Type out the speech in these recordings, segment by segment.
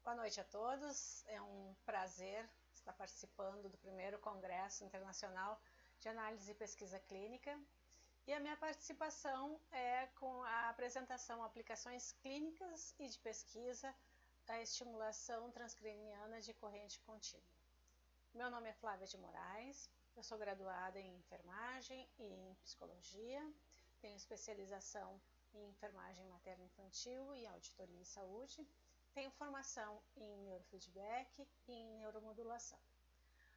Boa noite a todos, é um prazer estar participando do primeiro Congresso Internacional de Análise e Pesquisa Clínica e a minha participação é com a apresentação Aplicações Clínicas e de Pesquisa da Estimulação Transcraniana de Corrente Contínua. Meu nome é Flávia de Moraes, eu sou graduada em Enfermagem e em Psicologia, tenho especialização em Enfermagem Materno-Infantil e Auditoria e Saúde. Tenho formação em neurofeedback e em neuromodulação.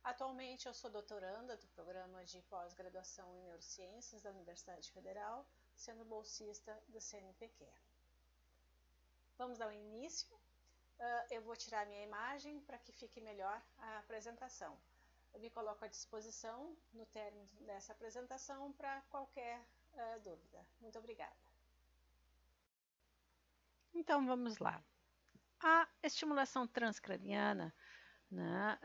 Atualmente eu sou doutoranda do programa de pós-graduação em neurociências da Universidade Federal, sendo bolsista do CNPq. Vamos dar o início. Eu vou tirar minha imagem para que fique melhor a apresentação. Eu me coloco à disposição no término dessa apresentação para qualquer dúvida. Muito obrigada. Então vamos lá. A estimulação transcraniana, né,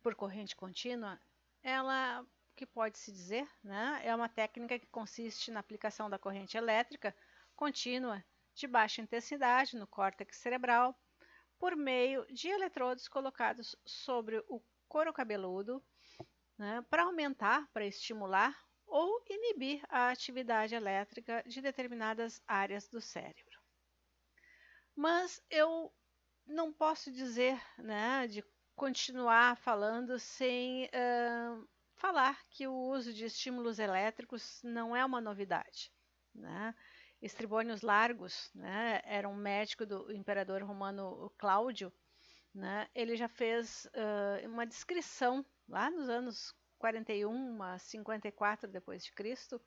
por corrente contínua, ela, que pode-se dizer, né, é uma técnica que consiste na aplicação da corrente elétrica contínua de baixa intensidade no córtex cerebral por meio de eletrodos colocados sobre o couro cabeludo, né, para aumentar, para estimular ou inibir a atividade elétrica de determinadas áreas do cérebro. Mas eu não posso dizer, né, de continuar falando sem falar que o uso de estímulos elétricos não é uma novidade, né? Estribônios Largos, né, era um médico do imperador romano Cláudio, né? Ele já fez uma descrição lá nos anos 41 a 54 depois de Cristo,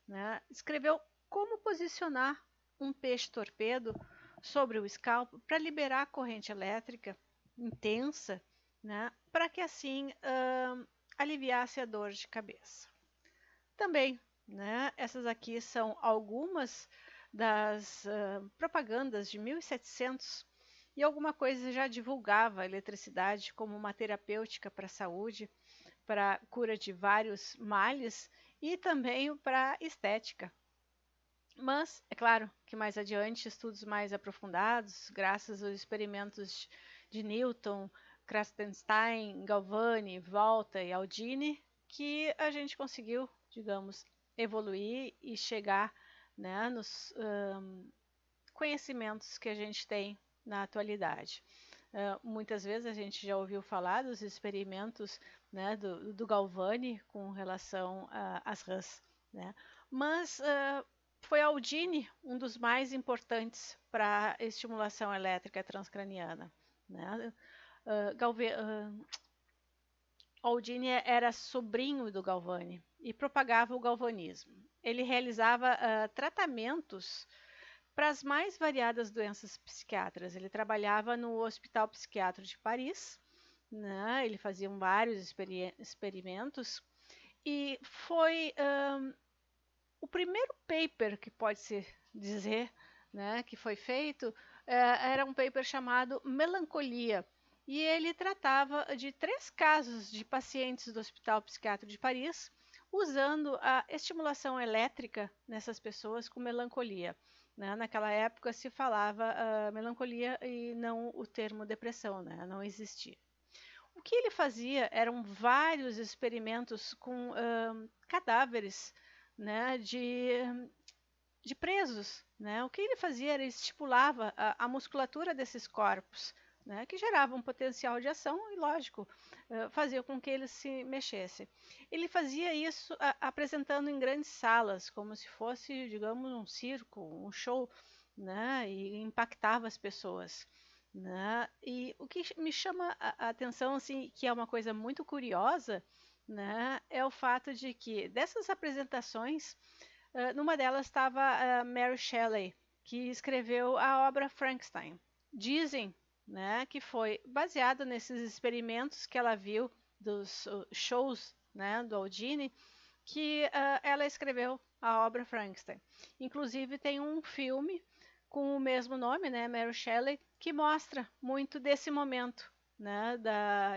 né? Escreveu como posicionar um peixe torpedo sobre o escalpo para liberar a corrente elétrica intensa, né, para que assim aliviasse a dor de cabeça. Também, né, essas aqui são algumas das propagandas de 1700 e alguma coisa já divulgava a eletricidade como uma terapêutica para a saúde, para cura de vários males e também para estética. Mas, é claro que mais adiante, estudos mais aprofundados, graças aos experimentos de Newton, Krasenstein, Galvani, Volta e Aldini, que a gente conseguiu, digamos, evoluir e chegar, né, nos conhecimentos que a gente tem na atualidade. Muitas vezes a gente já ouviu falar dos experimentos, né, do Galvani com relação às rãs, né? Mas foi Aldini um dos mais importantes para a estimulação elétrica transcraniana, né? Aldini era sobrinho do Galvani e propagava o galvanismo. Ele realizava tratamentos para as mais variadas doenças psiquiátricas. Ele trabalhava no Hospital Psiquiátrico de Paris, né? Ele fazia vários experimentos e foi o primeiro paper que pode-se dizer, né, que foi feito, era um paper chamado Melancolia, e ele tratava de 3 casos de pacientes do Hospital Psiquiátrico de Paris, usando a estimulação elétrica nessas pessoas com melancolia. Né? Naquela época se falava melancolia e não o termo depressão, né? Não existia. O que ele fazia eram vários experimentos com cadáveres, né, de presos. Né? O que ele fazia era estipulava a musculatura desses corpos, né, que gerava um potencial de ação e, lógico, fazia com que eles se mexessem. Ele fazia isso apresentando em grandes salas, como se fosse, digamos, um circo, um show, né, e impactava as pessoas. Né? E o que me chama a atenção, assim, que é uma coisa muito curiosa, né, é o fato de que dessas apresentações, numa delas estava Mary Shelley, que escreveu a obra Frankenstein. Dizem, né, que foi baseado nesses experimentos que ela viu dos shows, né, do Aldini, que ela escreveu a obra Frankenstein. Inclusive tem um filme com o mesmo nome, né, Mary Shelley, que mostra muito desse momento, né,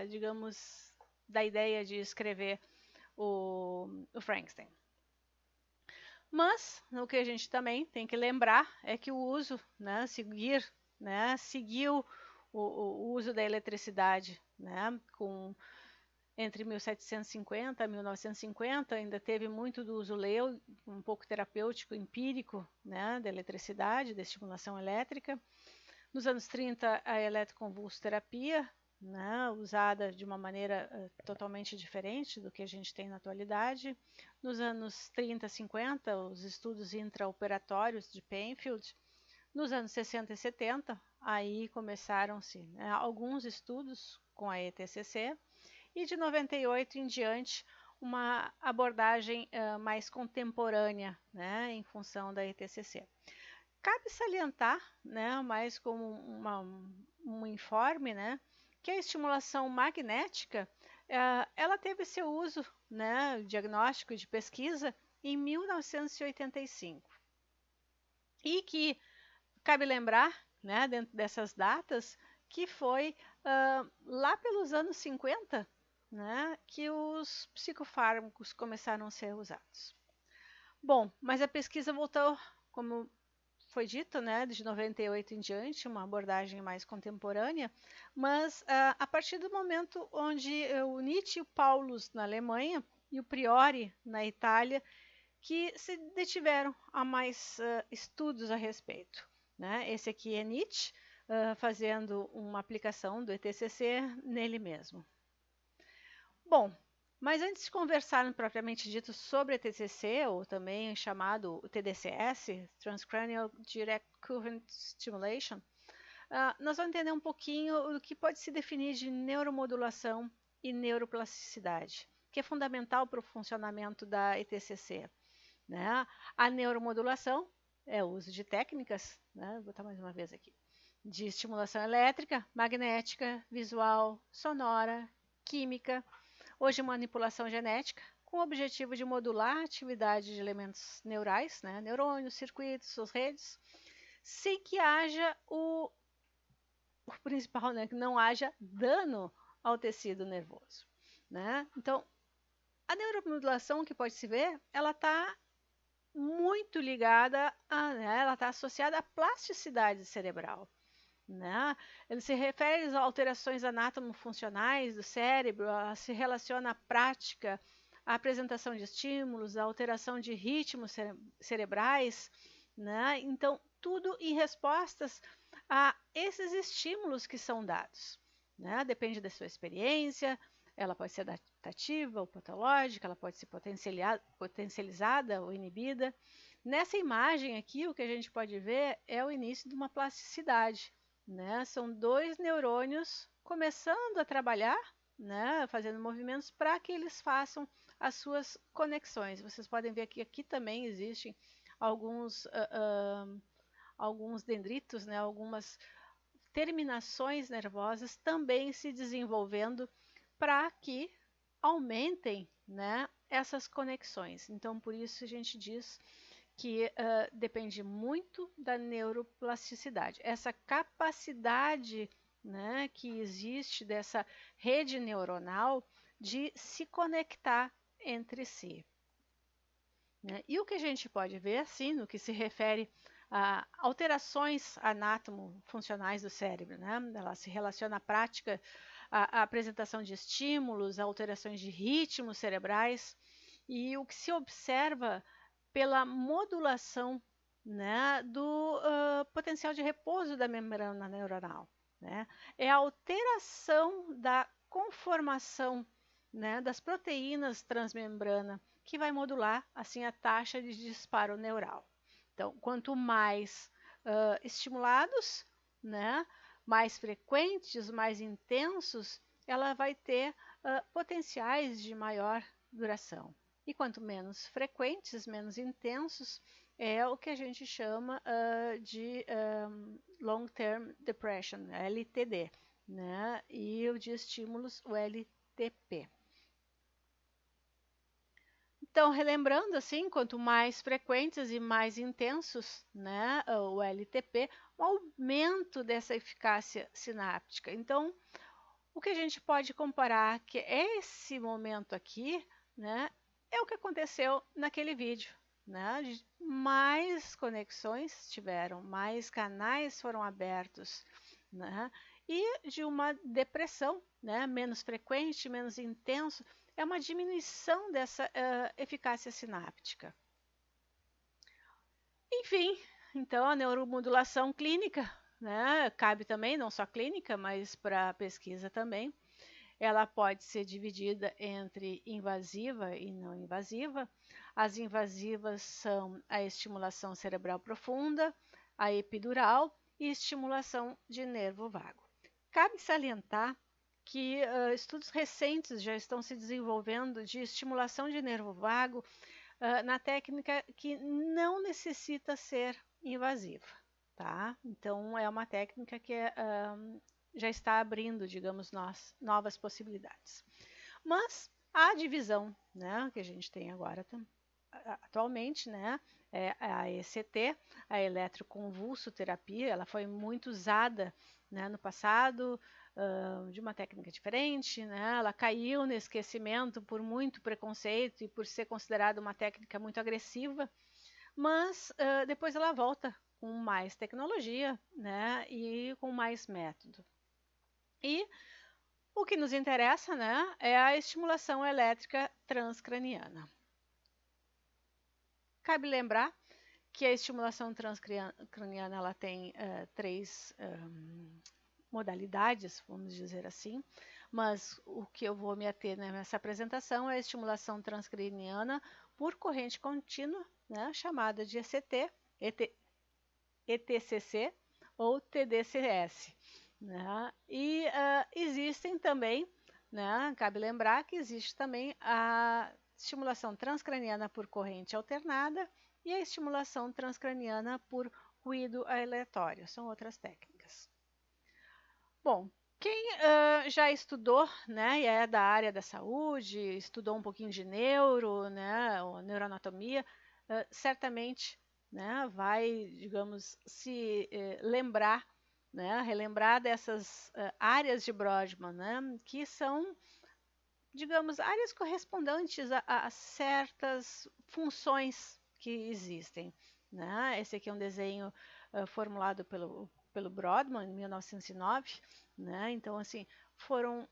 digamos, da ideia de escrever o Frankenstein. Mas o que a gente também tem que lembrar é que o uso, né, seguiu o uso da eletricidade, né? Entre 1750 e 1950 ainda teve muito do uso um pouco terapêutico, empírico, né, da eletricidade, da estimulação elétrica. Nos anos 30, a eletroconvulsoterapia, né, usada de uma maneira totalmente diferente do que a gente tem na atualidade. Nos anos 30 e 50, os estudos intraoperatórios de Penfield. Nos anos 60 e 70, aí começaram-se, né, alguns estudos com a ETCC, e de 98 em diante, uma abordagem mais contemporânea, né, em função da ETCC. Cabe salientar, né, mais como um informe, né, que a estimulação magnética ela teve seu uso, né, diagnóstico e de pesquisa em 1985. E que cabe lembrar, né, dentro dessas datas, que foi lá pelos anos 50, né, que os psicofármacos começaram a ser usados. Bom, mas a pesquisa voltou, como foi dito, né, de 98 em diante, uma abordagem mais contemporânea, mas a partir do momento onde o Nietzsche e o Paulus na Alemanha e o Priori na Itália, que se detiveram a mais estudos a respeito. Né? Esse aqui é Nietzsche, fazendo uma aplicação do ETCC nele mesmo. Bom, mas antes de conversarmos propriamente dito sobre ETCC, ou também chamado TDCS, Transcranial Direct Current Stimulation, nós vamos entender um pouquinho do que pode se definir de neuromodulação e neuroplasticidade, que é fundamental para o funcionamento da ETCC. Né? A neuromodulação é o uso de técnicas, né? Vou botar mais uma vez aqui, de estimulação elétrica, magnética, visual, sonora, química, hoje manipulação genética, com o objetivo de modular a atividade de elementos neurais, né? Neurônios, circuitos, suas redes, sem que haja o principal, né? Que não haja dano ao tecido nervoso. Né? Então, a neuromodulação que pode se ver, ela está muito ligada né, ela está associada à plasticidade cerebral. Né? Ele se refere às alterações anatomofuncionais do cérebro, se relaciona à prática, à apresentação de estímulos, à alteração de ritmos cerebrais. Né? Então, tudo em respostas a esses estímulos que são dados. Né? Depende da sua experiência, ela pode ser adaptativa ou patológica, ela pode ser potencializada ou inibida. Nessa imagem aqui, o que a gente pode ver é o início de uma plasticidade. Né? São dois neurônios começando a trabalhar, né? Fazendo movimentos para que eles façam as suas conexões. Vocês podem ver que aqui também existem alguns dendritos, né? Algumas terminações nervosas também se desenvolvendo para que aumentem, né, essas conexões. Então, por isso a gente diz que depende muito da neuroplasticidade. Essa capacidade, né, que existe dessa rede neuronal de se conectar entre si. Né? E o que a gente pode ver, assim, no que se refere a alterações anatomofuncionais do cérebro, né? Ela se relaciona à prática, à apresentação de estímulos, a alterações de ritmos cerebrais, e o que se observa pela modulação, né, do potencial de repouso da membrana neuronal. Né? É a alteração da conformação, né, das proteínas transmembrana que vai modular assim a taxa de disparo neural. Então, quanto mais estimulados, né, mais frequentes, mais intensos, ela vai ter potenciais de maior duração. E quanto menos frequentes, menos intensos, é o que a gente chama de Long Term Depression, LTD, né? E o de estímulos, o LTP. Então, relembrando assim, quanto mais frequentes e mais intensos, né, o LTP, um aumento dessa eficácia sináptica. Então, o que a gente pode comparar que esse momento aqui, né, é o que aconteceu naquele vídeo. Né? Mais conexões tiveram, mais canais foram abertos, né? E de uma depressão, né? Menos frequente, menos intenso, é uma diminuição dessa eficácia sináptica. Enfim, então a neuromodulação clínica, né? Cabe também, não só clínica, mas para pesquisa também. Ela pode ser dividida entre invasiva e não invasiva. As invasivas são a estimulação cerebral profunda, a epidural e estimulação de nervo vago. Cabe salientar que estudos recentes já estão se desenvolvendo de estimulação de nervo vago na técnica que não necessita ser invasiva, tá? Então, é uma técnica que já está abrindo, digamos nós, novas possibilidades. Mas a divisão, né, que a gente tem agora atualmente, né, é a ECT, a eletroconvulsoterapia. Ela foi muito usada, né, no passado, de uma técnica diferente, né? Ela caiu no esquecimento por muito preconceito e por ser considerada uma técnica muito agressiva, mas depois ela volta com mais tecnologia, né, e com mais método. E o que nos interessa, né, é a estimulação elétrica transcraniana. Cabe lembrar que a estimulação transcraniana ela tem três modalidades, vamos dizer assim, mas o que eu vou me ater nessa apresentação é a estimulação transcraniana por corrente contínua, né, chamada de ECT, ETCC ou TDCS. Né? E existem também, né, cabe lembrar que existe também a estimulação transcraniana por corrente alternada e a estimulação transcraniana por ruído aleatório, são outras técnicas. Bom, quem já estudou, né, e é da área da saúde, estudou um pouquinho de né, ou neuroanatomia, certamente, né, vai, digamos, se lembrar, né, relembrar dessas áreas de Brodmann, né, que são, digamos, áreas correspondentes a certas funções que existem. Né? Esse aqui é um desenho formulado pelo Brodmann, em 1909. Né? Então, assim, foram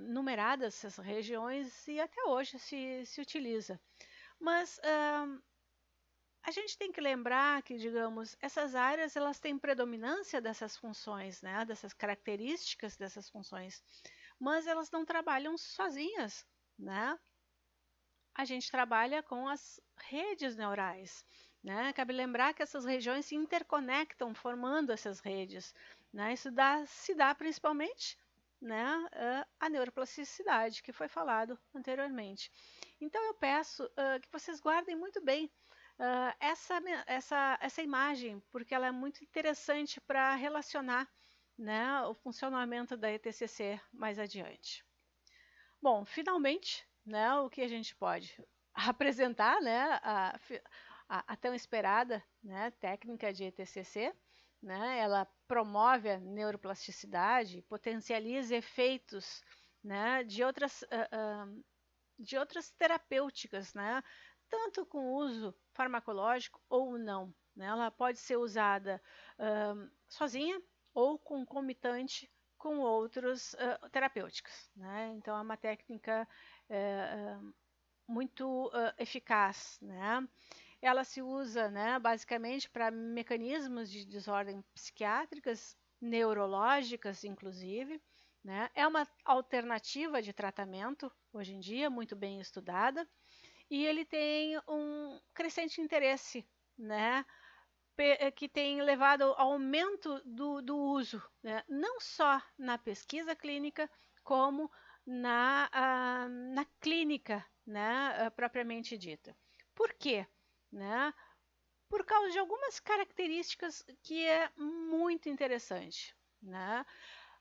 numeradas essas regiões e até hoje se utiliza. Mas a gente tem que lembrar que, digamos, essas áreas elas têm predominância dessas funções, né? Dessas características dessas funções, mas elas não trabalham sozinhas, né? A gente trabalha com as redes neurais, né? Cabe lembrar que essas regiões se interconectam formando essas redes, né? Isso se dá principalmente, né, a neuroplasticidade, que foi falado anteriormente. Então eu peço que vocês guardem muito bem essa imagem, porque ela é muito interessante para relacionar, né, o funcionamento da ETCC mais adiante. Bom, finalmente, né, o que a gente pode apresentar, né, a tão esperada, né, técnica de ETCC, né, ela promove a neuroplasticidade, potencializa efeitos, né, de outras terapêuticas, né, tanto com uso farmacológico ou não. Né, ela pode ser usada sozinha ou concomitante com outros terapêuticos. Né? Então, é uma técnica muito eficaz. Né? Ela se usa, né, basicamente para mecanismos de desordem psiquiátricas, neurológicas, inclusive. Né? É uma alternativa de tratamento, hoje em dia, muito bem estudada, e ele tem um crescente interesse, né? Que tem levado ao aumento do uso, né? Não só na pesquisa clínica, como na clínica, né, propriamente dita. Por quê? Né? Por causa de algumas características que é muito interessante. Né?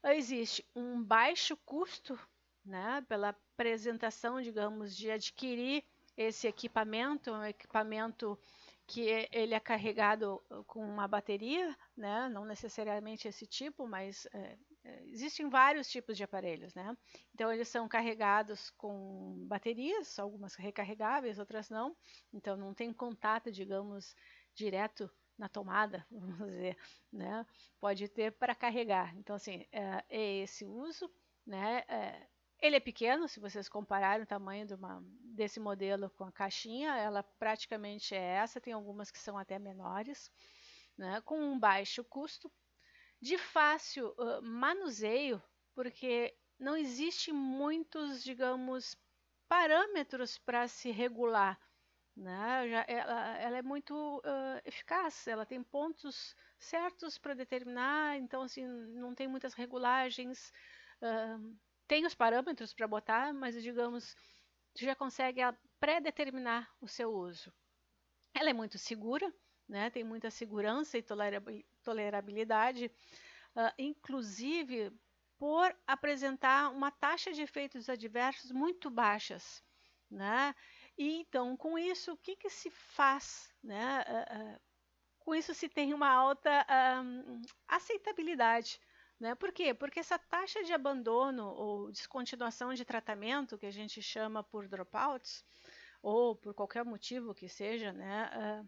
Existe um baixo custo, né, pela apresentação, digamos, de adquirir esse equipamento, um equipamento que ele é carregado com uma bateria, né? Não necessariamente esse tipo, mas existem vários tipos de aparelhos, né? Então eles são carregados com baterias, algumas recarregáveis, outras não. Então não tem contato, digamos, direto na tomada, vamos dizer, né? Pode ter para carregar. Então, assim, é esse uso, né? Ele é pequeno, se vocês compararem o tamanho desse modelo com a caixinha, ela praticamente é essa, tem algumas que são até menores, né? Com um baixo custo, de fácil manuseio, porque não existe muitos, digamos, parâmetros para se regular, né? Ela é muito eficaz, ela tem pontos certos para determinar, então assim, não tem muitas regulagens, tem os parâmetros para botar, mas digamos, já consegue pré-determinar o seu uso. Ela é muito segura, né? Tem muita segurança e tolerabilidade, inclusive por apresentar uma taxa de efeitos adversos muito baixas, né? E então, com isso, o que, que se faz, né? Com isso se tem uma alta aceitabilidade, né? Por quê? Porque essa taxa de abandono ou descontinuação de tratamento, que a gente chama por dropouts, ou por qualquer motivo que seja, né?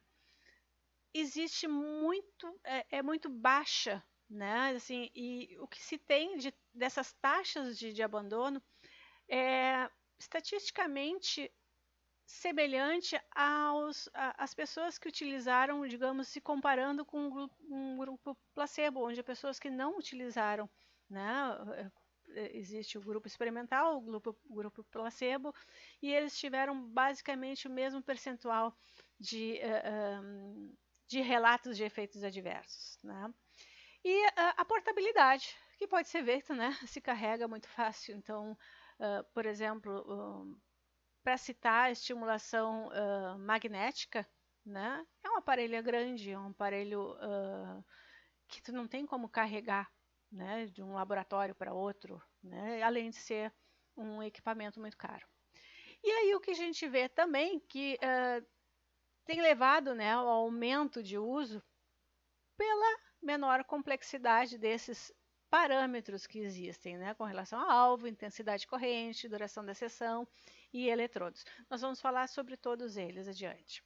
Existe muito, é muito baixa, né? Assim, e o que se tem dessas taxas de abandono é estatisticamente semelhante às pessoas que utilizaram, digamos, se comparando com um grupo placebo, onde pessoas que não utilizaram, né? Existe o grupo experimental, o grupo placebo, e eles tiveram basicamente o mesmo percentual de, de relatos de efeitos adversos, né? E a portabilidade, que pode ser feita, né? Se carrega muito fácil. Então, por exemplo, para citar a estimulação magnética, né? É um aparelho grande, é um aparelho que tu não tem como carregar, né? De um laboratório para outro, né? Além de ser um equipamento muito caro. E aí o que a gente vê também que tem levado, né, ao aumento de uso pela menor complexidade desses parâmetros que existem, né, com relação a alvo, intensidade de corrente, duração da sessão e eletrodos. Nós vamos falar sobre todos eles adiante.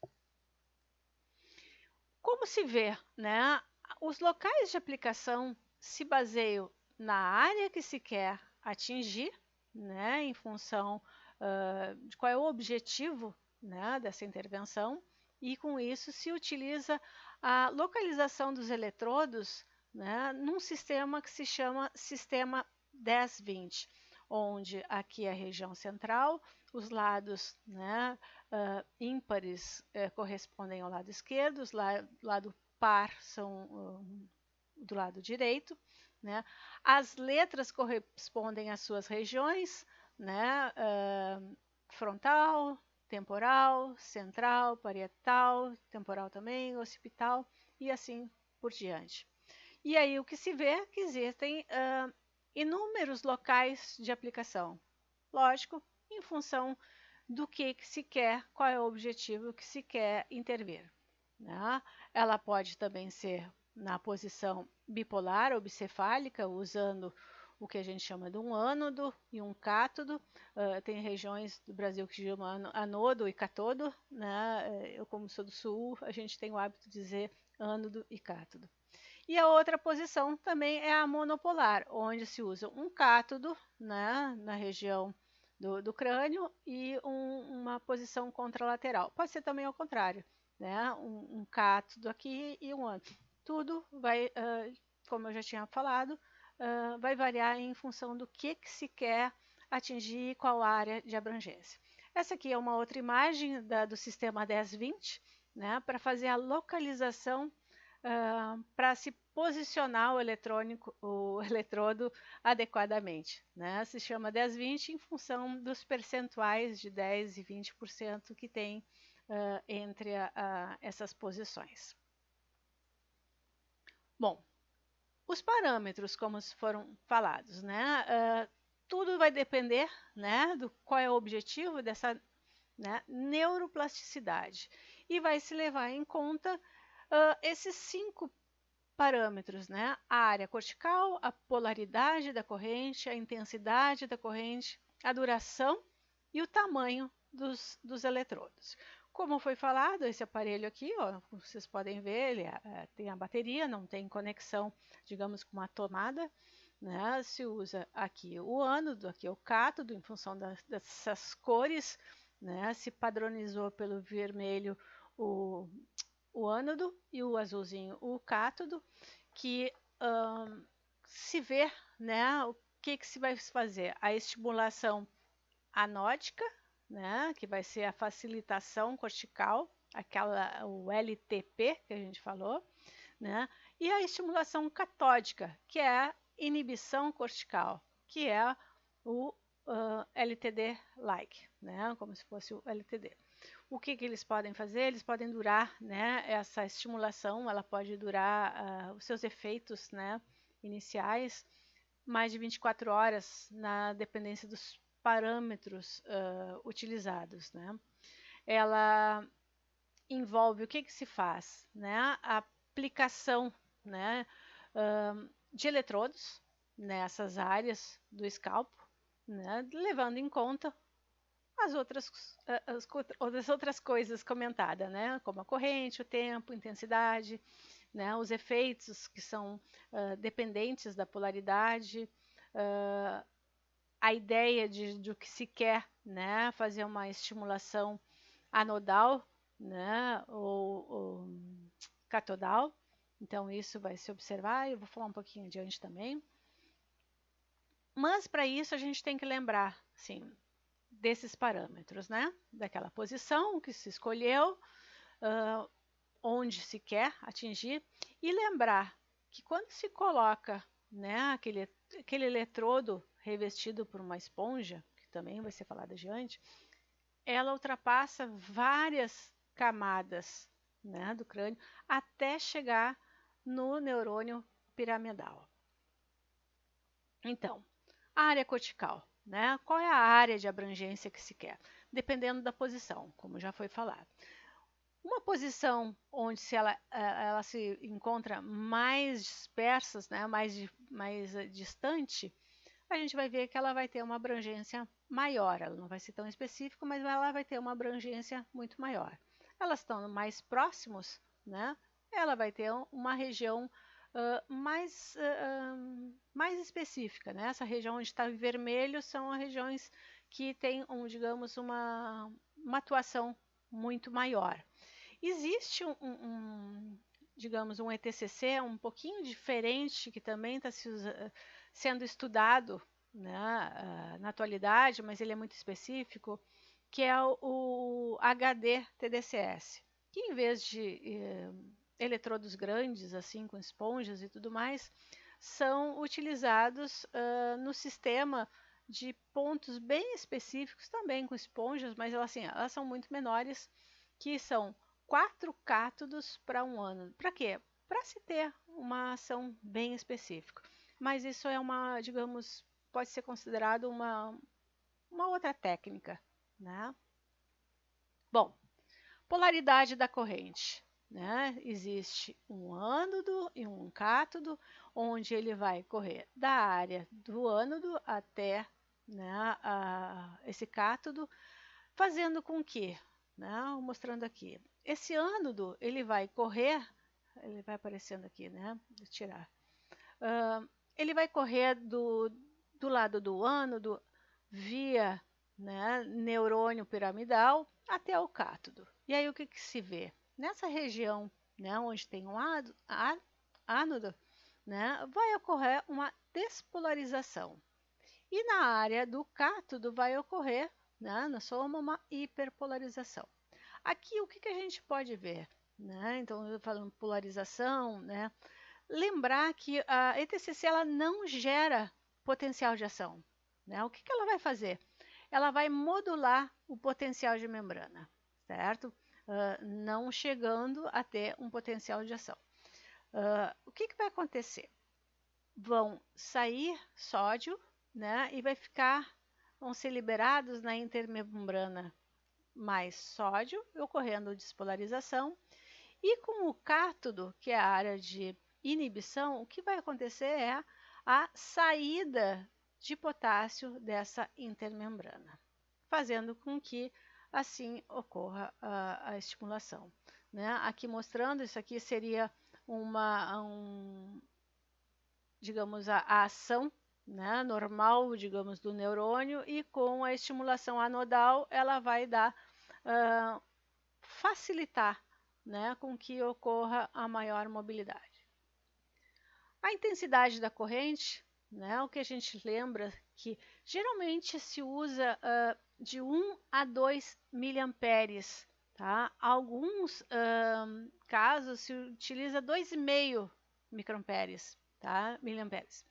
Como se vê, né, os locais de aplicação se baseiam na área que se quer atingir, né, em função de qual é o objetivo, né, dessa intervenção, e com isso se utiliza a localização dos eletrodos, né, num sistema que se chama sistema 10-20, onde aqui é a região central, os lados, né, ímpares correspondem ao lado esquerdo, os lado par são do lado direito, né? As letras correspondem às suas regiões, né? Frontal, temporal, central, parietal, temporal também, occipital e assim por diante. E aí o que se vê é que existem inúmeros locais de aplicação. Lógico, em função do que se quer, qual é o objetivo que se quer intervir, né? Ela pode também ser na posição bipolar ou bicefálica, usando o que a gente chama de um ânodo e um cátodo. Tem regiões do Brasil que chamam anodo e cátodo, né? Eu, como sou do sul, a gente tem o hábito de dizer ânodo e cátodo. E a outra posição também é a monopolar, onde se usa um cátodo, né, na região do crânio e uma posição contralateral. Pode ser também ao contrário, né, um cátodo aqui e um ânodo. Tudo vai, como eu já tinha falado, vai variar em função do que se quer atingir e qual área de abrangência. Essa aqui é uma outra imagem do sistema 10-20, né, para fazer a localização para se posicionar o eletrodo adequadamente, né? Se chama 10-20 em função dos percentuais de 10% e 20% que tem entre essas posições. Bom, os parâmetros, como foram falados, né? Tudo vai depender, né, do qual é o objetivo dessa, né, neuroplasticidade. E vai se levar em conta esses 5 parâmetros, né? A área cortical, a polaridade da corrente, a intensidade da corrente, a duração e o tamanho dos eletrodos. Como foi falado, esse aparelho aqui, ó, vocês podem ver, ele tem a bateria, não tem conexão, digamos, com uma tomada, né? Se usa aqui o ânodo, aqui o cátodo, em função dessas cores, né? Se padronizou pelo vermelho o ânodo e o azulzinho o cátodo, que se vê, né? O que se vai fazer? A estimulação anódica, né, que vai ser a facilitação cortical, o LTP que a gente falou, né, e a estimulação catódica, que é a inibição cortical, que é o LTD-like, né, como se fosse o LTD. O que eles podem fazer? Eles podem durar, né, essa estimulação, ela pode durar os seus efeitos, né, iniciais, mais de 24 horas, na dependência dos parâmetros utilizados, né? Ela envolve o que se faz, né? A aplicação, né, de eletrodos nessas áreas do escalpo, né, levando em conta as outras coisas comentadas, né, como a corrente, o tempo, intensidade, né, os efeitos que são dependentes da polaridade, a ideia do que se quer, né, fazer uma estimulação anodal, né, ou catodal. Então isso vai se observar, eu vou falar um pouquinho adiante também. Mas para isso a gente tem que lembrar, sim, desses parâmetros, né, daquela posição que se escolheu, onde se quer atingir, e lembrar que quando se coloca, né, aquele eletrodo revestido por uma esponja, que também vai ser falado adiante, ela ultrapassa várias camadas, né, do crânio até chegar no neurônio piramidal. Então, a área cortical, né? Qual é a área de abrangência que se quer? Dependendo da posição, como já foi falado. Uma posição onde ela se encontra mais dispersa, né, mais distante, a gente vai ver que ela vai ter uma abrangência maior. Ela não vai ser tão específica, mas ela vai ter uma abrangência muito maior. Elas estão mais próximos, né? Ela vai ter uma região mais específica, né? Essa região onde está vermelho são as regiões que têm, digamos, uma atuação muito maior. Existe digamos, um ETCC um pouquinho diferente, que também está sendo estudado, né, na atualidade, mas ele é muito específico, que é o HD-TDCS, que em vez de eletrodos grandes, assim, com esponjas e tudo mais, são utilizados no sistema de pontos bem específicos, também com esponjas, mas assim, elas são muito menores, que são 4 cátodos para um ano. Para quê? Para se ter uma ação bem específica. Mas isso é uma, digamos, pode ser considerado uma outra técnica, né? Bom, polaridade da corrente, né? Existe um ânodo e um cátodo, onde ele vai correr da área do ânodo até, né, esse cátodo, fazendo com que, né, mostrando aqui, esse ânodo ele vai correr, ele vai aparecendo aqui, né? Vou tirar. Ele vai correr do lado do ânodo via, né, neurônio piramidal até o cátodo. E aí o que se vê? Nessa região, né, onde tem um ânodo, né, vai ocorrer uma despolarização. E na área do cátodo vai ocorrer, né, na soma, uma hiperpolarização. Aqui o que a gente pode ver? Né? Então, eu falando polarização, né? Lembrar que a ETCC ela não gera potencial de ação. Né? O que ela vai fazer? Ela vai modular o potencial de membrana, certo? Não chegando a ter um potencial de ação. O que vai acontecer? Vão sair sódio, né? E vão ser liberados na intermembrana mais sódio, ocorrendo despolarização. E com o cátodo, que é a área de inibição, o que vai acontecer é a saída de potássio dessa intermembrana, fazendo com que assim ocorra a estimulação. Né? Aqui mostrando, isso aqui seria digamos, a ação, né, normal, digamos, do neurônio, e com a estimulação anodal ela vai facilitar, né, com que ocorra a maior mobilidade. A intensidade da corrente, né, o que a gente lembra que geralmente se usa de 1 a 2 miliamperes, tá? Alguns casos se utiliza 2,5 microamperes, tá? Miliamperes.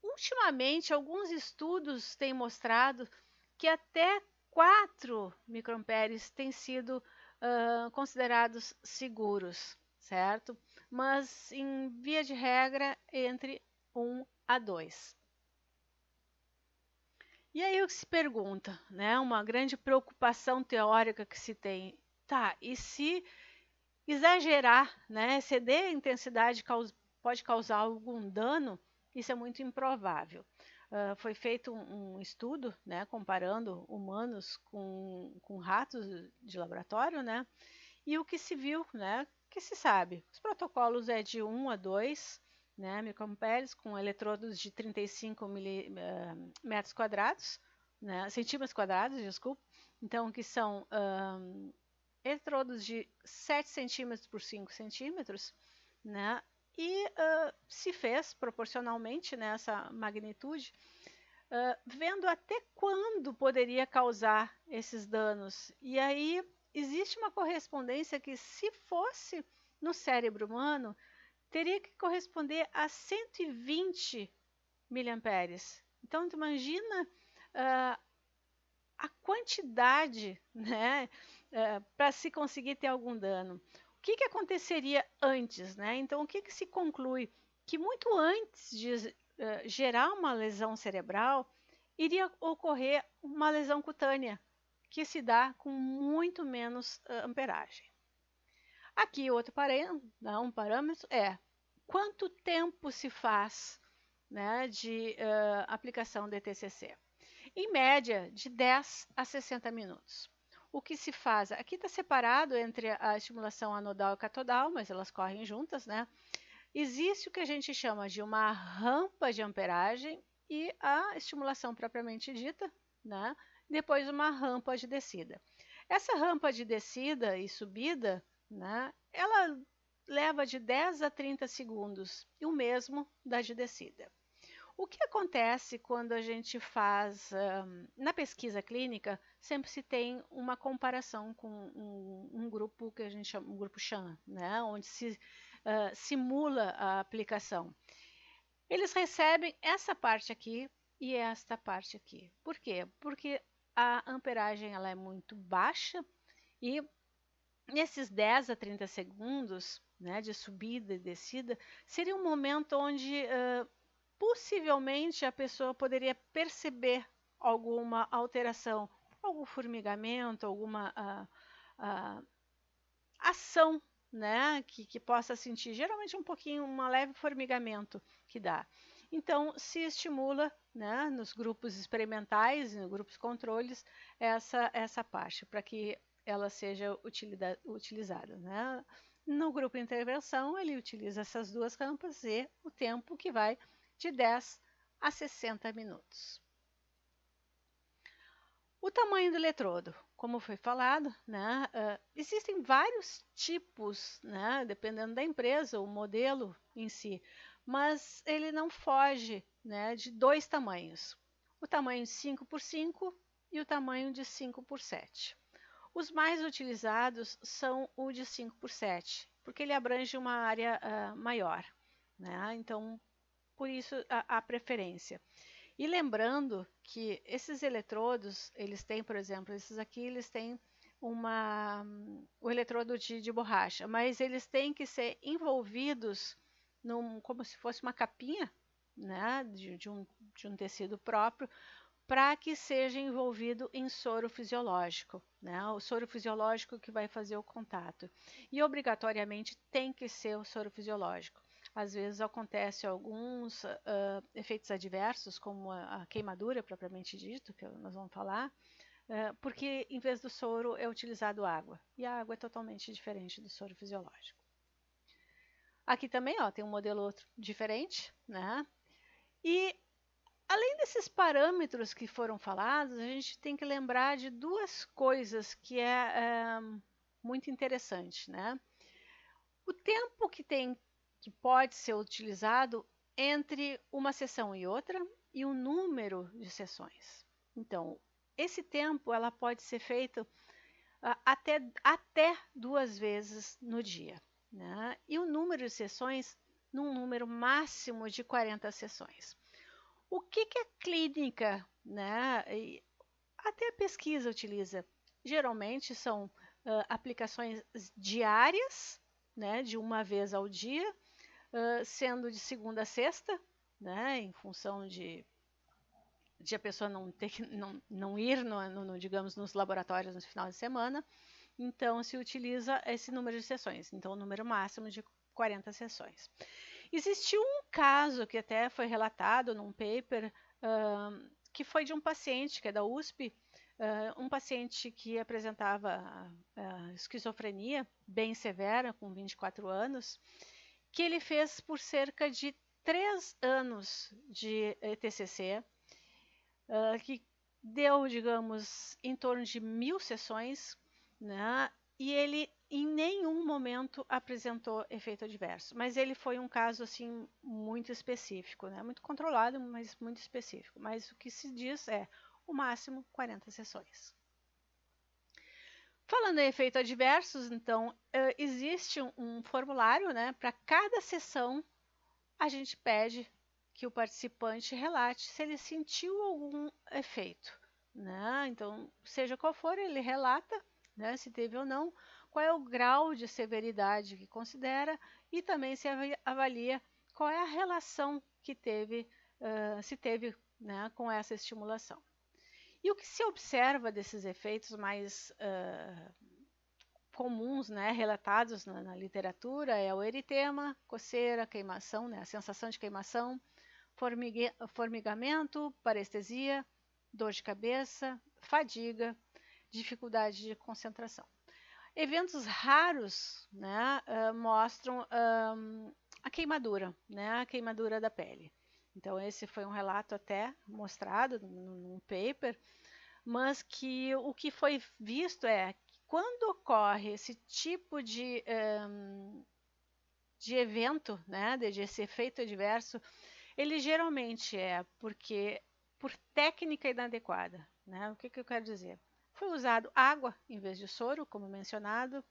Ultimamente, alguns estudos têm mostrado que até 4 microamperes têm sido considerados seguros, certo? Mas, em via de regra, entre 1 a 2. E aí o que se pergunta, né? Uma grande preocupação teórica que se tem. Tá, e se exagerar, né? Exceder a intensidade pode causar algum dano? Isso é muito improvável. Foi feito um estudo, né, comparando humanos com ratos de laboratório, né, e o que se viu, né, que se sabe, os protocolos é de 1 a 2, né, microamperes, com eletrodos de 35 metros quadrados, né, centímetros quadrados, desculpa, então que são eletrodos de 7 centímetros por 5 centímetros, né, e se fez proporcionalmente nessa magnitude, vendo até quando poderia causar esses danos. E aí existe uma correspondência que, se fosse no cérebro humano, teria que corresponder a 120 miliamperes. Então, tu imagina a quantidade, né, para se conseguir ter algum dano. O que aconteceria antes, né? Então, o que se conclui? Que muito antes de gerar uma lesão cerebral, iria ocorrer uma lesão cutânea, que se dá com muito menos amperagem. Aqui, outro parâmetro é quanto tempo se faz, né, de aplicação de TCC. Em média, de 10 a 60 minutos. O que se faz? Aqui está separado entre a estimulação anodal e catodal, mas elas correm juntas, né? Existe o que a gente chama de uma rampa de amperagem e a estimulação propriamente dita, né? Depois uma rampa de descida. Essa rampa de descida e subida, né, ela leva de 10 a 30 segundos, e o mesmo da de descida. O que acontece quando a gente faz, na pesquisa clínica, sempre se tem uma comparação com um grupo que a gente chama, um grupo sham, né, onde se simula a aplicação. Eles recebem essa parte aqui e esta parte aqui. Por quê? Porque a amperagem ela é muito baixa e nesses 10 a 30 segundos, né, de subida e descida, seria um momento onde possivelmente a pessoa poderia perceber alguma alteração, algum formigamento, alguma ação, né, que possa sentir, geralmente um pouquinho, um leve formigamento que dá. Então, se estimula, né, nos grupos experimentais, nos grupos controles, essa parte, para que ela seja utilizada. Né? No grupo de intervenção, ele utiliza essas duas rampas e o tempo que vai de 10 a 60 minutos. O tamanho do eletrodo, como foi falado, né, existem vários tipos, né, dependendo da empresa, o modelo em si, mas ele não foge, né, de dois tamanhos, o tamanho de 5 por 5 e o tamanho de 5 por 7. Os mais utilizados são o de 5 por 7, porque ele abrange uma área maior, né, então por isso a preferência. E lembrando que esses eletrodos, eles têm, por exemplo, esses aqui, eles têm o eletrodo de borracha, mas eles têm que ser envolvidos como se fosse uma capinha, né, de um tecido próprio, para que seja envolvido em soro fisiológico, né, o soro fisiológico que vai fazer o contato. E obrigatoriamente tem que ser o soro fisiológico. Às vezes acontece alguns efeitos adversos, como a queimadura propriamente dito, que nós vamos falar, porque em vez do soro é utilizado água, e a água é totalmente diferente do soro fisiológico. Aqui também, ó, tem um modelo outro diferente, né? E além desses parâmetros que foram falados, a gente tem que lembrar de duas coisas que é muito interessante, né? O tempo que pode ser utilizado entre uma sessão e outra e o número de sessões. Então, esse tempo ela pode ser feito até 2 vezes no dia, né? E o número de sessões num número máximo de 40 sessões. O que a clínica, né, e até a pesquisa utiliza? Geralmente são aplicações diárias, né, de uma vez ao dia, sendo de segunda a sexta, né, em função de a pessoa não ter que não ir digamos, nos laboratórios no final de semana. Então se utiliza esse número de sessões, então o número máximo de 40 sessões. Existiu um caso que até foi relatado num paper, que foi de um paciente que é da USP, um paciente que apresentava esquizofrenia bem severa, com 24 anos, que ele fez por cerca de 3 anos de TCC, que deu, digamos, em torno de 1000 sessões, né? E ele em nenhum momento apresentou efeito adverso, mas ele foi um caso assim muito específico, né? Muito controlado, mas muito específico. Mas o que se diz é o máximo 40 sessões. Falando em efeitos adversos, então, existe um formulário, né? Para cada sessão, a gente pede que o participante relate se ele sentiu algum efeito, né? Então, seja qual for, ele relata, né, se teve ou não, qual é o grau de severidade que considera e também se avalia qual é a relação que teve, se teve, né, com essa estimulação. E o que se observa desses efeitos mais comuns, né, relatados na literatura é o eritema, coceira, queimação, né, a sensação de queimação, formigamento, parestesia, dor de cabeça, fadiga, dificuldade de concentração. Eventos raros, né, mostram a queimadura, né, a queimadura da pele. Então esse foi um relato até mostrado num paper, mas que o que foi visto é que quando ocorre esse tipo de evento, né, de esse efeito adverso, ele geralmente é porque por técnica inadequada, né? O que eu quero dizer? Foi usado água em vez de soro, como mencionado,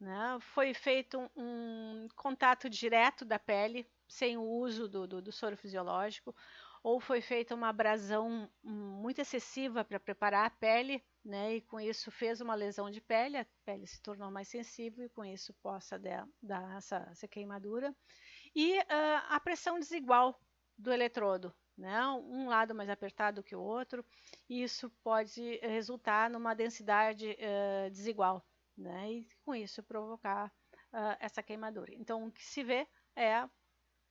né? Foi feito um contato direto da pele, sem o uso do soro fisiológico, ou foi feita uma abrasão muito excessiva para preparar a pele, né? E com isso fez uma lesão de pele, a pele se tornou mais sensível e com isso possa dar essa queimadura. E a pressão desigual do eletrodo, né? Um lado mais apertado que o outro, e isso pode resultar numa densidade desigual, né? E com isso provocar essa queimadura. Então, o que se vê é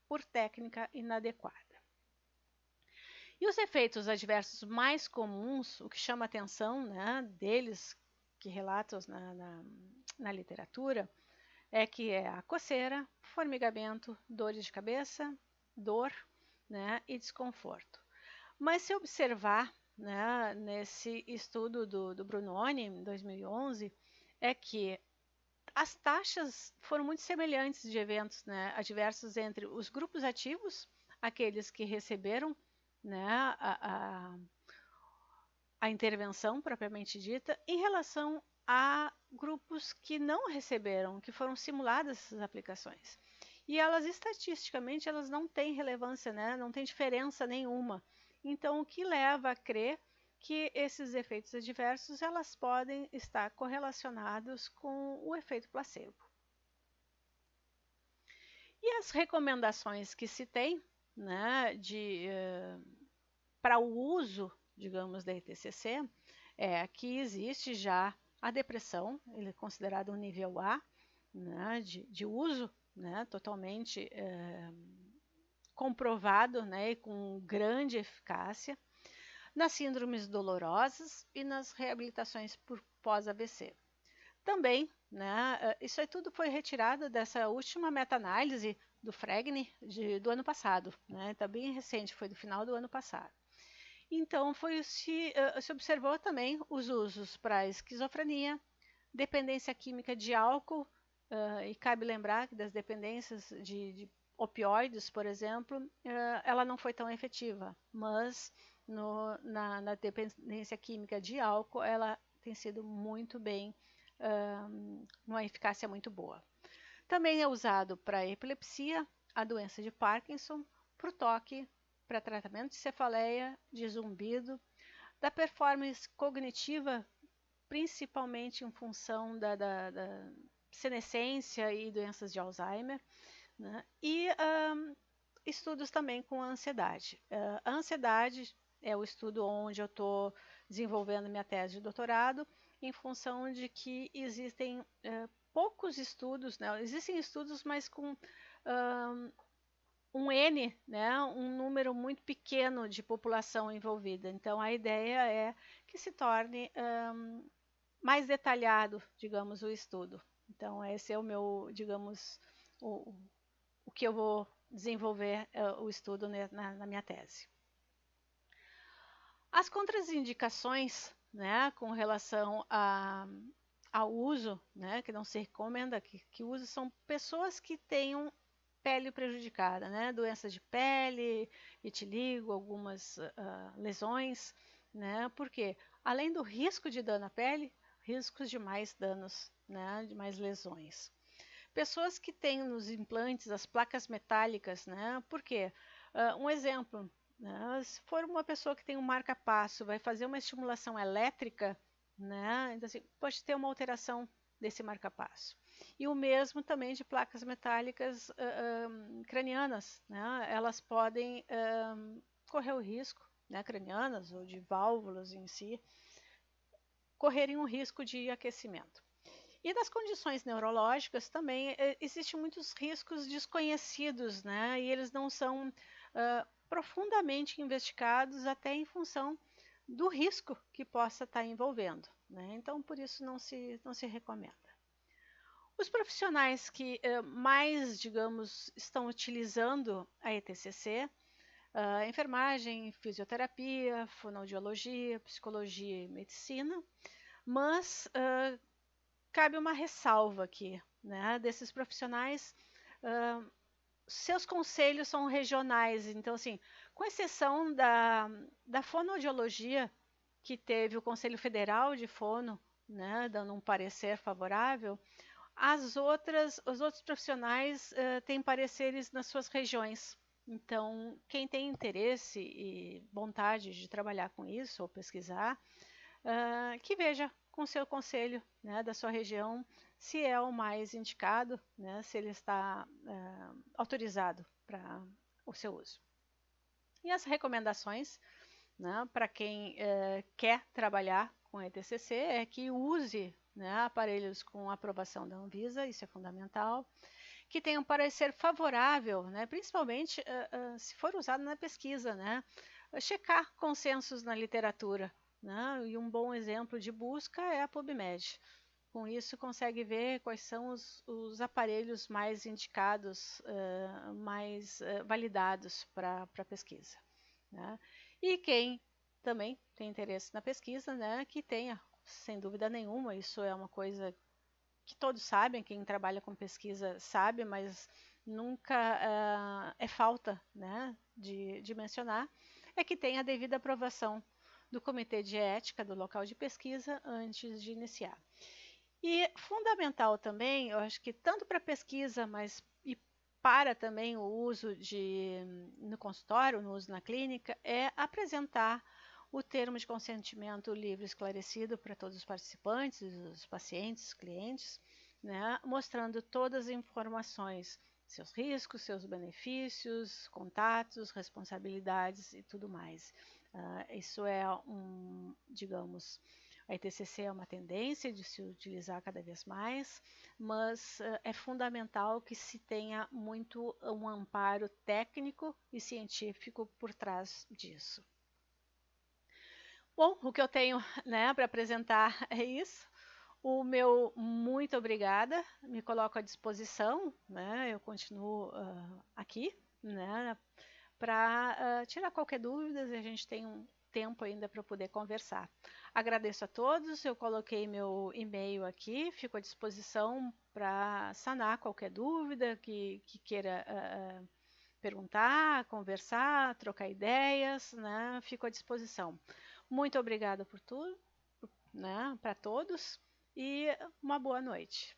por técnica inadequada. E os efeitos adversos mais comuns, o que chama atenção, né, deles, que relatos na literatura, é que é a coceira, formigamento, dores de cabeça, dor, né, e desconforto. Mas se observar, né, nesse estudo do Brunoni, em 2011, é que as taxas foram muito semelhantes de eventos, né, adversos entre os grupos ativos, aqueles que receberam, né, a intervenção propriamente dita, em relação a grupos que não receberam, que foram simuladas essas aplicações. E elas, estatisticamente, elas não têm relevância, né? Não tem diferença nenhuma. Então, o que leva a crer que esses efeitos adversos elas podem estar correlacionados com o efeito placebo. E as recomendações que se tem, né, para o uso, digamos, da ETCC, é que existe já a depressão, ele é considerado um nível A, né, de uso, né, totalmente comprovado, né, e com grande eficácia. nas síndromes dolorosas e nas reabilitações por pós-AVC. Também, né, isso aí tudo foi retirado dessa última meta-análise do Fregni do ano passado, né, está bem recente, foi do final do ano passado. Então, se observou também os usos para esquizofrenia, dependência química de álcool, e cabe lembrar que das dependências de opioides, por exemplo, ela não foi tão efetiva, mas na dependência química de álcool, ela tem sido muito bem, uma eficácia muito boa. Também é usado para epilepsia, a doença de Parkinson, para o toque, para tratamento de cefaleia, de zumbido, da performance cognitiva, principalmente em função da senescência e doenças de Alzheimer, né? E estudos também com a ansiedade. A ansiedade é o estudo onde eu estou desenvolvendo minha tese de doutorado, em função de que existem poucos estudos, né? Existem estudos, mas com um N, né, um número muito pequeno de população envolvida. Então, a ideia é que se torne mais detalhado, digamos, o estudo. Então, esse é o meu, digamos, o que eu vou desenvolver o estudo na minha tese. As contraindicações, né, com relação ao uso, né, que não se recomenda que use, são pessoas que tenham pele prejudicada, né, doenças de pele, vitiligo, algumas lesões, né, porque além do risco de dano à pele, riscos de mais danos, né, de mais lesões. Pessoas que têm nos implantes as placas metálicas, né, porque um exemplo, né, se for uma pessoa que tem um marca-passo, vai fazer uma estimulação elétrica, né, então, assim, pode ter uma alteração desse marca-passo. E o mesmo também de placas metálicas cranianas, né, elas podem correr o risco, né, cranianas ou de válvulas em si, correrem um risco de aquecimento. E nas condições neurológicas também existem muitos riscos desconhecidos, né? E eles não são profundamente investigados até em função do risco que possa estar envolvendo, né? Então, por isso não se recomenda. Os profissionais que mais, digamos, estão utilizando a ETCC, enfermagem, fisioterapia, fonoaudiologia, psicologia e medicina, mas cabe uma ressalva aqui, né, desses profissionais, seus conselhos são regionais, então, assim, com exceção da fonoaudiologia, que teve o Conselho Federal de Fono, né, dando um parecer favorável, os outros profissionais têm pareceres nas suas regiões. Então, quem tem interesse e vontade de trabalhar com isso ou pesquisar, que veja com seu conselho, né, da sua região se é o mais indicado, né, se ele está autorizado para o seu uso. E as recomendações, né, para quem quer trabalhar com ETCC é que use, né, aparelhos com aprovação da Anvisa, isso é fundamental, que tenham um parecer favorável, né, principalmente se for usado na pesquisa, né, checar consensos na literatura, né, e um bom exemplo de busca é a PubMed. Com isso, consegue ver quais são os aparelhos mais indicados, mais validados para pesquisa, né? E quem também tem interesse na pesquisa, né, que tenha, sem dúvida nenhuma, isso é uma coisa que todos sabem, quem trabalha com pesquisa sabe, mas nunca é falta, né, de mencionar, é que tenha a devida aprovação do Comitê de Ética do local de pesquisa antes de iniciar. E fundamental também, eu acho que tanto para pesquisa, mas e para também o uso no consultório, no uso na clínica, é apresentar o termo de consentimento livre e esclarecido para todos os participantes, os pacientes, os clientes, né, mostrando todas as informações, seus riscos, seus benefícios, contatos, responsabilidades e tudo mais. Isso é digamos, a ETCC é uma tendência de se utilizar cada vez mais, mas é fundamental que se tenha muito um amparo técnico e científico por trás disso. Bom, o que eu tenho, né, para apresentar é isso. O meu muito obrigada, me coloco à disposição, né? Eu continuo aqui, né, para tirar qualquer dúvida, a gente tem um tempo ainda para poder conversar. Agradeço a todos, eu coloquei meu e-mail aqui, fico à disposição para sanar qualquer dúvida que queira perguntar, conversar, trocar ideias, né? Fico à disposição. Muito obrigada por tudo, né, para todos e uma boa noite.